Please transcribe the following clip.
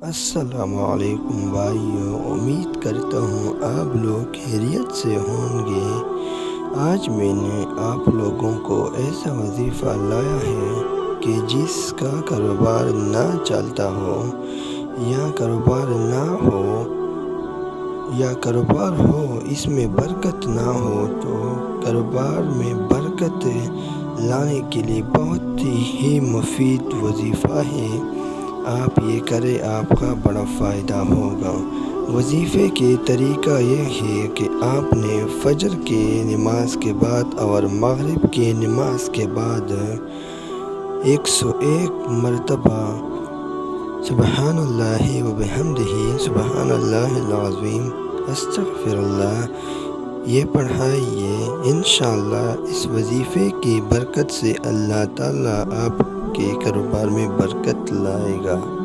السلام علیکم بھائیو، امید کرتا ہوں آپ لوگ خیریت سے ہوں گے۔ آج میں نے آپ لوگوں کو ایسا وظیفہ لایا ہے کہ جس کا کاروبار نہ چلتا ہو یا کاروبار نہ ہو یا کاروبار ہو اس میں برکت نہ ہو، تو کاروبار میں برکت لانے کے لیے بہت ہی مفید وظیفہ ہے۔ آپ یہ کریں، آپ کا بڑا فائدہ ہوگا۔ وظیفے کے طریقہ یہ ہے کہ آپ نے فجر کے نماز کے بعد اور مغرب کے نماز کے بعد 101 مرتبہ سبحان اللہ و بحمدہ سبحان اللہ العظیم استغفر اللہ یہ پڑھائیے۔ انشاءاللہ اس وظیفے کی برکت سے اللہ تعالیٰ آپ کے کاروبار میں برکت لائے گا۔